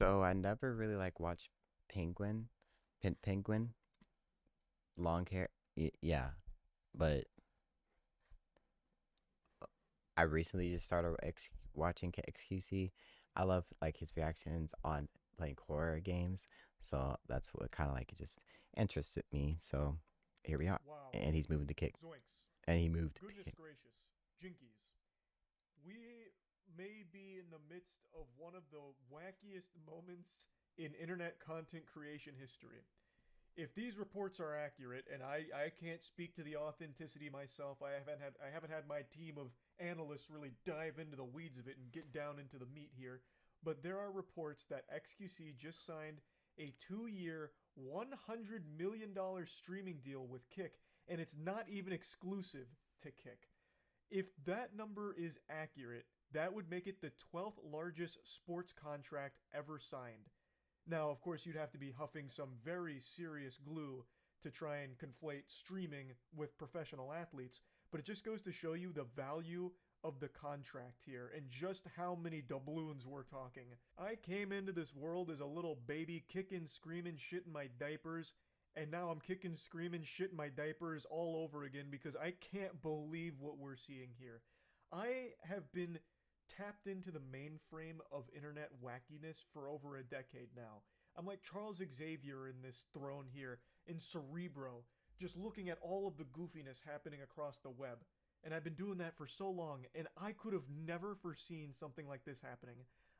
So I never really like watched Penguin, long hair. Yeah, but I recently just started watching XQC. I love like his reactions on playing horror games, so that's what kind of like just interested me. So here we are, Wow. and he's moving to Kick, Zoinks. and he moved to Goodness Kick. gracious. Jinkies. We may be in the midst of one of the wackiest moments in internet content creation history. If these reports are accurate, and I can't speak to the authenticity myself, I haven't had my team of analysts really dive into the weeds of it and get down into the meat here, but there are reports that XQC just signed a 2-year, $100 million streaming deal with Kick, and it's not even exclusive to Kick. If that number is accurate, that would make it the 12th largest sports contract ever signed. Now, of course, you'd have to be huffing some very serious glue to try and conflate streaming with professional athletes, but it just goes to show you the value of the contract here and just how many doubloons we're talking. I came into this world as a little baby kicking, screaming, shitting my diapers, and now I'm kicking, screaming, shitting my diapers all over again because I can't believe what we're seeing here. I have been tapped into the mainframe of internet wackiness for over a decade now. I'm like Charles Xavier in this throne here, in Cerebro, just looking at all of the goofiness happening across the web. And I've been doing that for so long, and I could have never foreseen something like this happening.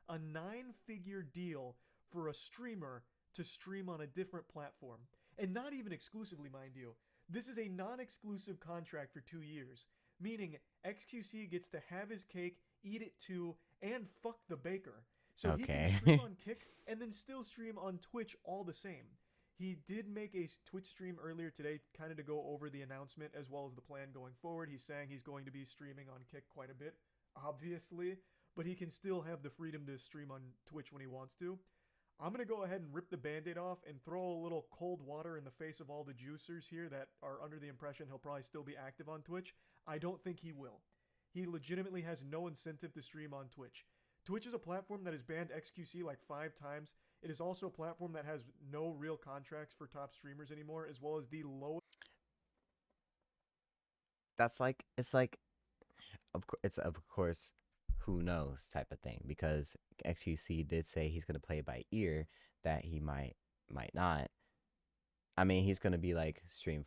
A 9-figure deal for a streamer to stream on a different platform. And not even exclusively, mind you. This is a non exclusive contract for 2 years, meaning XQC gets to have his cake, eat it too, and fuck the baker. So he can Okay. stream on Kick and then still stream on Twitch all the same. He did make a Twitch stream earlier today, kind of to go over the announcement as well as the plan going forward. He's saying he's going to be streaming on Kick quite a bit, obviously, but he can still have the freedom to stream on Twitch when he wants to. I'm going to go ahead and rip the band aid off and throw a little cold water in the face of all the juicers here that are under the impression he'll probably still be active on Twitch. I don't think he will. He legitimately has no incentive to stream on Twitch. Twitch is a platform that has banned XQC like 5 times. It is also a platform that has no real contracts for top streamers anymore, as well as the lowest. That's like it's like it's of course who knows type of thing because XQC did say he's gonna play by ear that he might not. I mean, he's gonna be like stream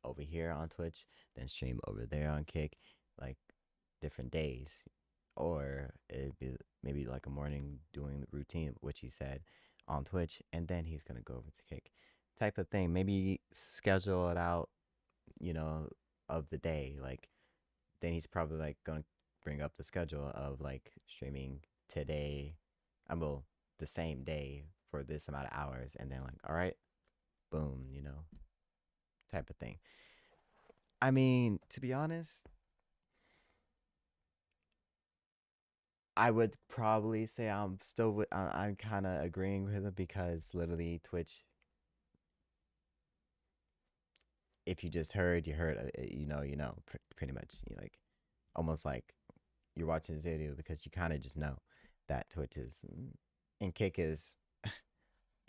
over here on Twitch, then stream over there on Kick, like different days, or it'd be maybe like a morning doing the routine, which he said on Twitch, and then he's gonna go over to Kick, type of thing. Maybe schedule it out, you know, of the day. Like then he's probably like gonna bring up the schedule of like streaming today. I will the same day for this amount of hours, and then like, all right, boom, type of thing. I mean, to be honest, I would probably say I'm still I'm kind of agreeing with it because literally Twitch, if you just heard, you heard, pretty much, like almost like you're watching this video because you kind of just know that Twitch is and Kick is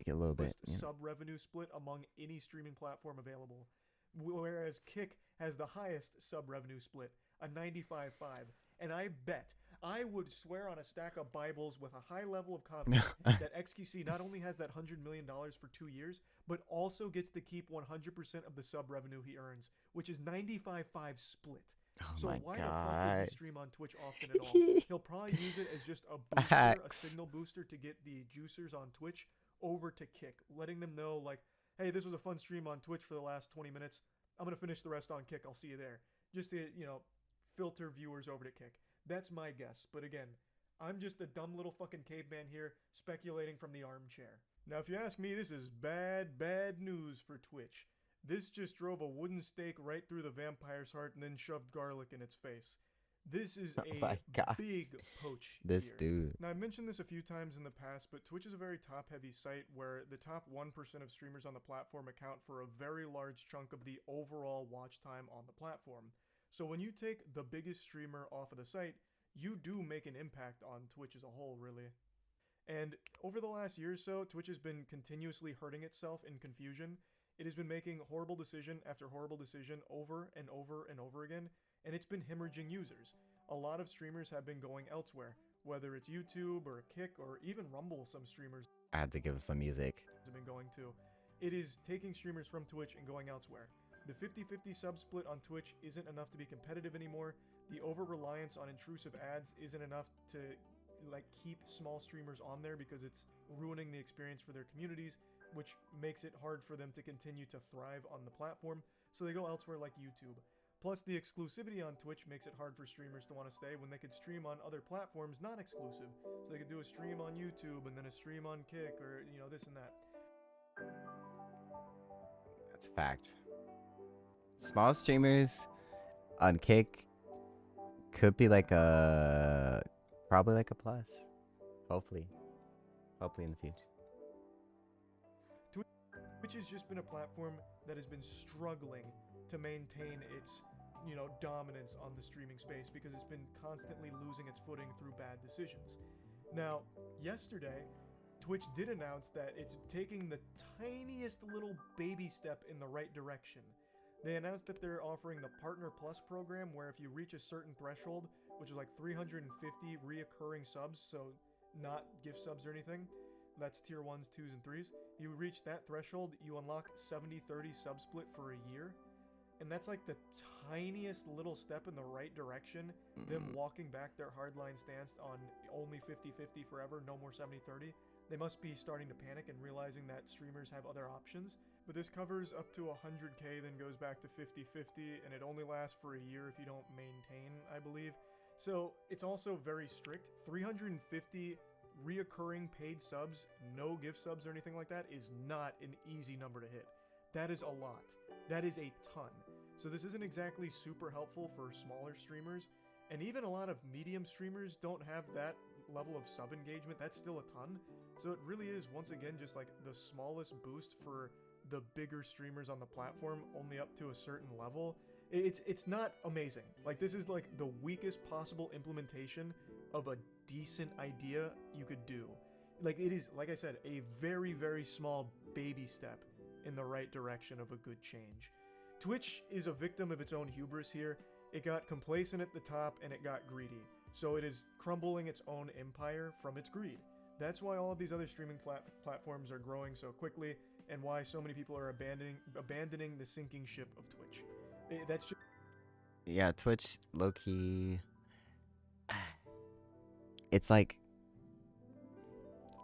a little bit, Sub revenue split among any streaming platform available, whereas Kick has the highest sub revenue split, a 95.5. And I would swear on a stack of Bibles with a high level of confidence that XQC not only has that $100 million for 2 years, but also gets to keep 100% of the sub revenue he earns, which is 95.5 split. Oh So my why the fuck would he god. stream on Twitch often at all? He'll probably use it as just a booster, a Facts. signal booster to get the juicers on Twitch over to Kick, letting them know like, hey, this was a fun stream on Twitch for the last 20 minutes. I'm gonna finish the rest on Kick. I'll see you there. Just to filter viewers over to Kick. That's my guess. But again, I'm just a dumb little fucking caveman here speculating from the armchair. Now, if you ask me, this is bad news for Twitch. This just drove a wooden stake right through the vampire's heart and then shoved garlic in its face. This is Oh a my gosh. big poach This here. dude. Now, I mentioned this a few times in the past, but Twitch is a very top heavy site where the top 1% of streamers on the platform account for a very large chunk of the overall watch time on the platform. So when you take the biggest streamer off of the site, you do make an impact on Twitch as a whole, really. And over the last year or so, Twitch has been continuously hurting itself in confusion. It has been making horrible decision after horrible decision over and over and over again, and it's been hemorrhaging users. A lot of streamers have been going elsewhere, whether it's YouTube or Kick or even Rumble. Some streamers I had to give some music. have been going to. It is taking streamers from Twitch and going elsewhere. The 50-50 sub split on Twitch isn't enough to be competitive anymore. The over-reliance on intrusive ads isn't enough to like keep small streamers on there because it's ruining the experience for their communities, which makes it hard for them to continue to thrive on the platform, so they go elsewhere like YouTube. Plus, the exclusivity on Twitch makes it hard for streamers to want to stay when they could stream on other platforms not exclusive. So they could do a stream on YouTube and then a stream on Kick or, you know, this and that. That's a fact. Small streamers on Kick could be like a probably like a plus. Hopefully in the future. Twitch has just been a platform that has been struggling to maintain its, you know, dominance on the streaming space because it's been constantly losing its footing through bad decisions. Now, yesterday, Twitch did announce that it's taking the tiniest little baby step in the right direction. They announced that they're offering the Partner Plus program, where if you reach a certain threshold, which is like 350 reoccurring subs, so not gift subs or anything, that's tier 1s, 2s, and 3s, you reach that threshold, you unlock 70-30 sub split for a year. And that's like the tiniest little step in the right direction, them walking back their hardline stance on only 50-50 forever, no more 70-30. They must be starting to panic and realizing that streamers have other options. But this covers up to 100k, then goes back to 50-50, and it only lasts for a year if you don't maintain, I believe. So it's also very strict. 350 reoccurring paid subs, no gift subs or anything like that, is not an easy number to hit. That is a lot. That is a ton. So this isn't exactly super helpful for smaller streamers, and even a lot of medium streamers don't have that level of sub engagement. That's still a ton. So it really is, once again, just like the smallest boost for the bigger streamers on the platform, only up to a certain level. It's not amazing. Like, this is like the weakest possible implementation of a decent idea you could do. Like, it is, like I said, a very, very small baby step in the right direction of a good change. Twitch is a victim of its own hubris here. It got complacent at the top and it got greedy. So it is crumbling its own empire from its greed. That's why all of these other streaming platforms are growing so quickly, and why so many people are abandoning the sinking ship of Twitch. That's just... Yeah, Twitch, low-key... It's like...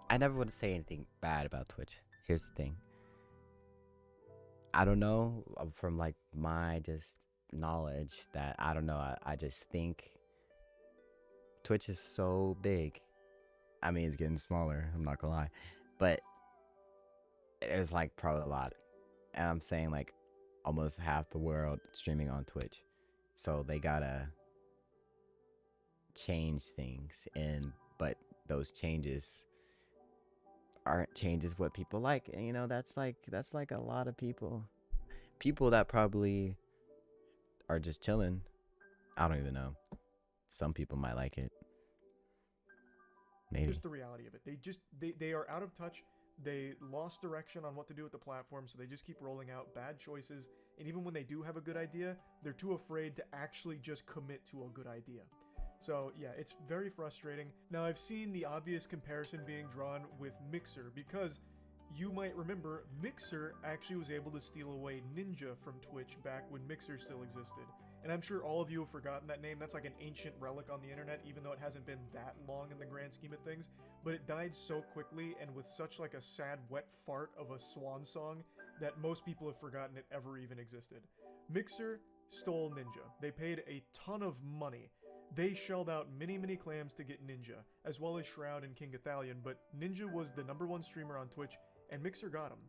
I never want to say anything bad about Twitch. Here's the thing. I don't know, from like my just knowledge, that I don't know, I just think Twitch is so big. I mean, it's getting smaller, I'm not gonna lie, but there's like probably a lot, and I'm saying like almost half the world streaming on Twitch, so they gotta change things, but those changes aren't changes what people like, and you know, that's like a lot of people that probably are just chilling. I don't even know, some people might like it, maybe. Just the reality of it. They are out of touch. They lost direction on what to do with the platform, so they just keep rolling out bad choices, and even when they do have a good idea, they're too afraid to actually just commit to a good idea. So yeah, it's very frustrating. Now, I've seen the obvious comparison being drawn with Mixer, because you might remember Mixer actually was able to steal away Ninja from Twitch back when Mixer still existed. And I'm sure all of you have forgotten that name. That's like an ancient relic on the internet, even though it hasn't been that long in the grand scheme of things. But it died so quickly and with such like a sad wet fart of a swan song that most people have forgotten it ever even existed. Mixer stole Ninja. They paid a ton of money. They shelled out many clams to get Ninja, as well as Shroud and King Athalion, but Ninja was the #1 streamer on Twitch, and Mixer got him.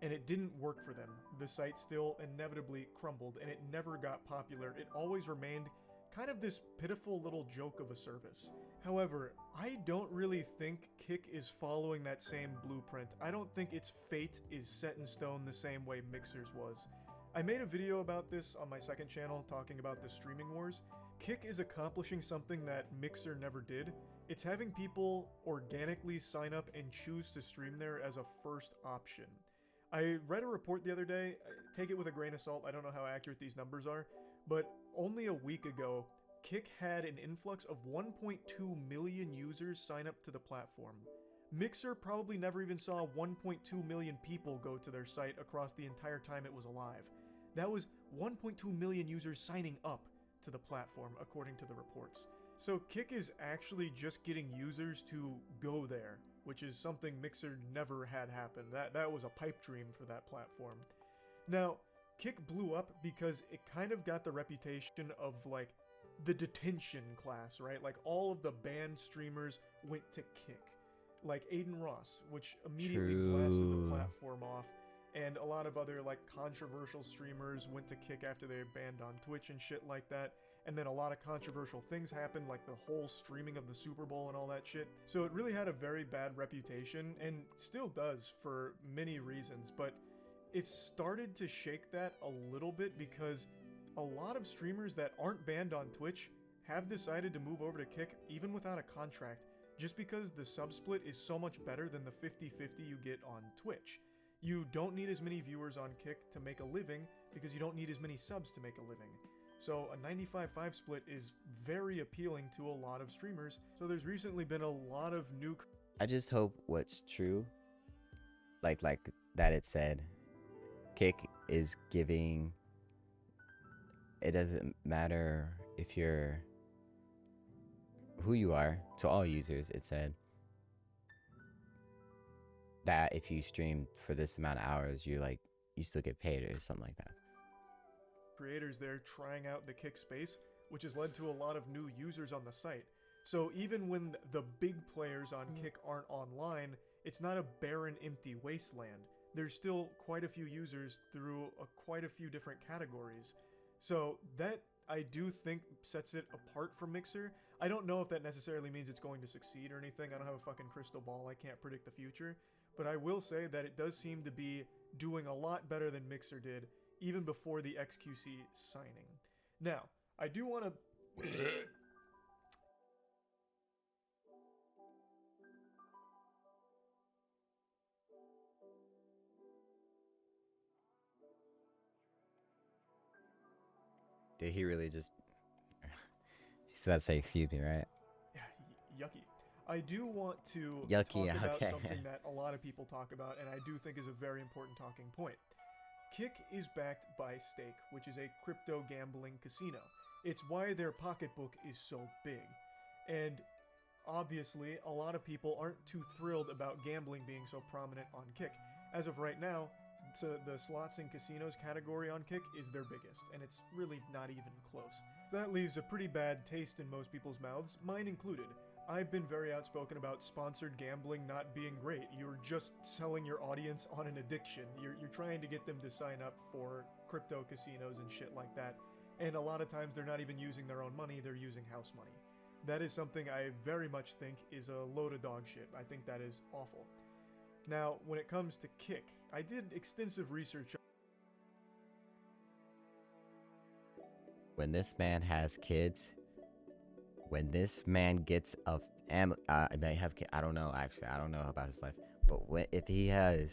And it didn't work for them. The site still inevitably crumbled, and it never got popular. It always remained kind of this pitiful little joke of a service. However, I don't really think Kick is following that same blueprint. I don't think its fate is set in stone the same way Mixer's was. I made a video about this on my second channel talking about the streaming wars. Kick is accomplishing something that Mixer never did. It's having people organically sign up and choose to stream there as a first option. I read a report the other day, take it with a grain of salt, I don't know how accurate these numbers are, but only a week ago, Kick had an influx of 1.2 million users sign up to the platform. Mixer probably never even saw 1.2 million people go to their site across the entire time it was alive. That was 1.2 million users signing up to the platform, according to the reports. So Kick is actually just getting users to go there, which is something Mixer never had happen. That was a pipe dream for that platform. Now, Kick blew up because it kind of got the reputation of like the detention class, right? Like all of the banned streamers went to Kick. Like Aiden Ross, which immediately blasted the platform off, and a lot of other like controversial streamers went to Kick after they were banned on Twitch and shit like that. And then a lot of controversial things happened, like the whole streaming of the Super Bowl and all that shit. So it really had a very bad reputation, and still does for many reasons, but it started to shake that a little bit because a lot of streamers that aren't banned on Twitch have decided to move over to Kick even without a contract, just because the sub split is so much better than the 50-50 you get on Twitch. You don't need as many viewers on Kick to make a living because you don't need as many subs to make a living. So a 95-5 split is very appealing to a lot of streamers. So there's recently been a lot of new... I just hope what's true, like that it said, Kick is giving... It doesn't matter if you're... who you are, to all users, it said that if you stream for this amount of hours, you still get paid or something like that. Creators there trying out the Kick space, which has led to a lot of new users on the site. So even when the big players on Kick aren't online, it's not a barren, empty wasteland. There's still quite a few users through quite a few different categories. So that, I do think, sets it apart from Mixer. I don't know if that necessarily means it's going to succeed or anything. I don't have a fucking crystal ball. I can't predict the future. But I will say that it does seem to be doing a lot better than Mixer did, even before the XQC signing. Now, I do want to... Did he really just... He's about to say, excuse me, right? Yucky. I do want to Yucky, talk about okay. something that a lot of people talk about, and I do think is a very important talking point. Kick is backed by Stake, which is a crypto gambling casino. It's why their pocketbook is so big. And obviously, a lot of people aren't too thrilled about gambling being so prominent on Kick. As of right now, the slots and casinos category on Kick is their biggest, and it's really not even close. So that leaves a pretty bad taste in most people's mouths, mine included. I've been very outspoken about sponsored gambling not being great. You're just selling your audience on an addiction. You're trying to get them to sign up for crypto casinos and shit like that. And a lot of times they're not even using their own money, they're using house money. That is something I very much think is a load of dog shit. I think that is awful. Now, when it comes to Kick, I did extensive research. When this man has kids, when this man gets a family, I may have kids, I don't know, actually, I don't know about his life, but if he has,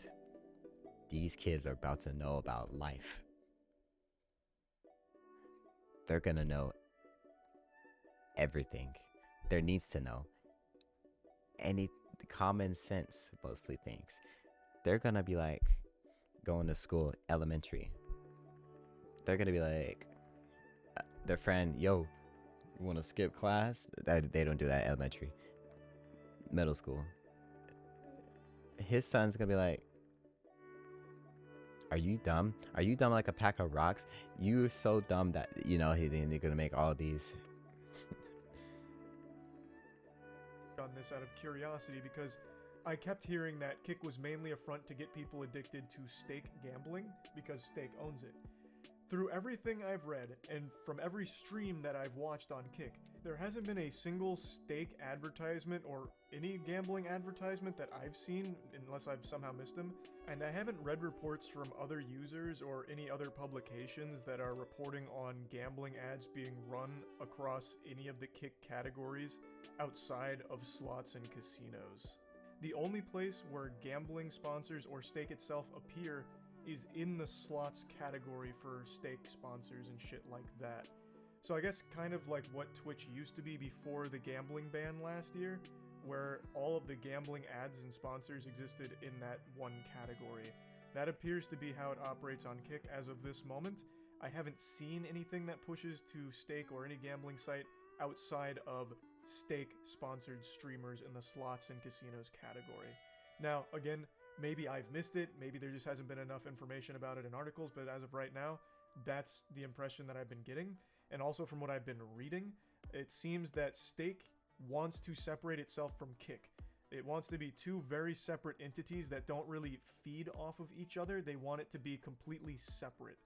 these kids are about to know about life. They're gonna know everything there needs to know. Any common sense, mostly things. They're gonna be like going to school, elementary. They're gonna be like their friend, yo, you want to skip class? They don't do that elementary. Middle school. His son's gonna be like, are you dumb? Are you dumb like a pack of rocks? You're so dumb that, you know, they're gonna make all these. On this out of curiosity, because I kept hearing that Kick was mainly a front to get people addicted to stake gambling, because Stake owns it. Through everything I've read, and from every stream that I've watched on Kick, there hasn't been a single stake advertisement or any gambling advertisement that I've seen, unless I've somehow missed them. And I haven't read reports from other users or any other publications that are reporting on gambling ads being run across any of the Kick categories outside of slots and casinos. The only place where gambling sponsors or stake itself appear is in the slots category for stake sponsors and shit like that. So I guess kind of like what Twitch used to be before the gambling ban last year, where all of the gambling ads and sponsors existed in that one category. That appears to be how it operates on Kick as of this moment. I haven't seen anything that pushes to stake or any gambling site outside of stake-sponsored streamers in the slots and casinos category. Now, again, maybe I've missed it, maybe there just hasn't been enough information about it in articles, but as of right now, that's the impression that I've been getting. And also from what I've been reading, it seems that Stake wants to separate itself from Kick. It wants to be two very separate entities that don't really feed off of each other. They want it to be completely separate.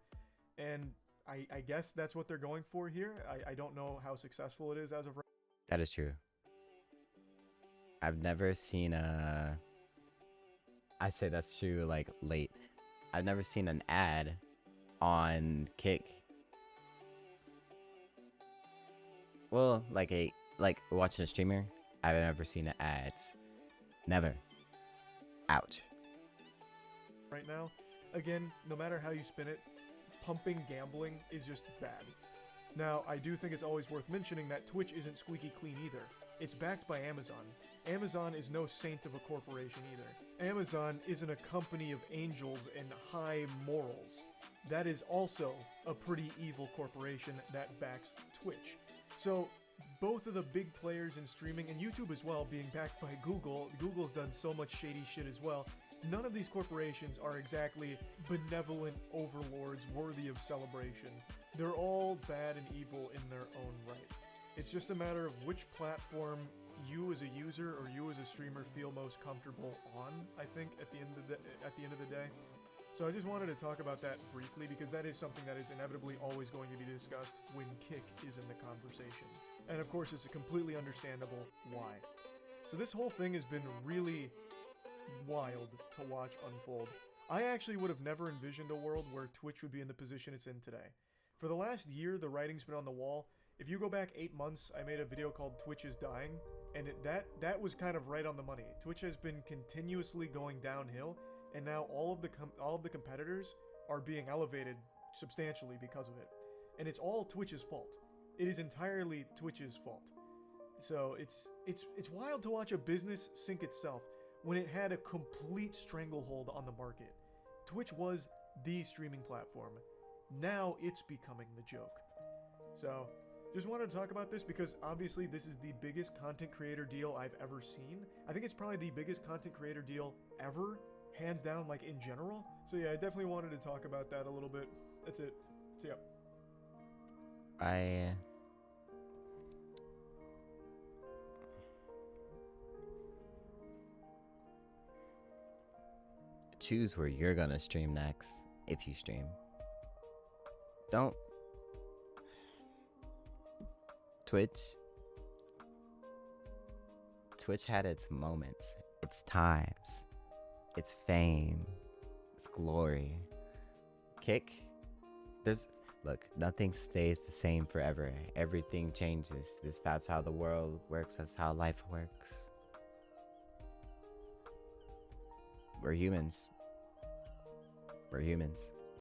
And I guess that's what they're going for here. I don't know how successful it is as of right now. That is true. I've never seen a... I say that's true, like, late. I've never seen an ad on Kick. Well, like watching a streamer, I've never seen the ads. Never. Ouch. Right now, again, no matter how you spin it, pumping gambling is just bad. Now, I do think it's always worth mentioning that Twitch isn't squeaky clean either. It's backed by Amazon. Amazon is no saint of a corporation either. Amazon isn't a company of angels and high morals. That is also a pretty evil corporation that backs Twitch. So, both of the big players in streaming, and YouTube as well, being backed by Google, Google's done so much shady shit as well. None of these corporations are exactly benevolent overlords worthy of celebration. They're all bad and evil in their own right. It's just a matter of which platform you as a user or you as a streamer feel most comfortable on, I think, at the end of the day. So I just wanted to talk about that briefly because that is something that is inevitably always going to be discussed when Kick is in the conversation. And of course, it's completely understandable why. So this whole thing has been really wild to watch unfold. I actually would have never envisioned a world where Twitch would be in the position it's in today. For the last year, the writing's been on the wall. If you go back 8 months, I made a video called Twitch is Dying, and that was kind of right on the money. Twitch has been continuously going downhill, and now all of the competitors are being elevated substantially because of it. And it's all Twitch's fault. It is entirely Twitch's fault. So it's wild to watch a business sink itself when it had a complete stranglehold on the market. Twitch was the streaming platform. Now it's becoming the joke. So, just wanted to talk about this because obviously this is the biggest content creator deal I've ever seen. I think it's probably the biggest content creator deal ever, hands down, like in general. So yeah, I definitely wanted to talk about that a little bit. That's it. See ya. I choose where you're gonna stream next, if you stream. Don't. Twitch had its moments, its times, its fame, its glory. Kick, look, nothing stays the same forever. Everything changes. That's how the world works. That's how life works. We're humans. We're humans.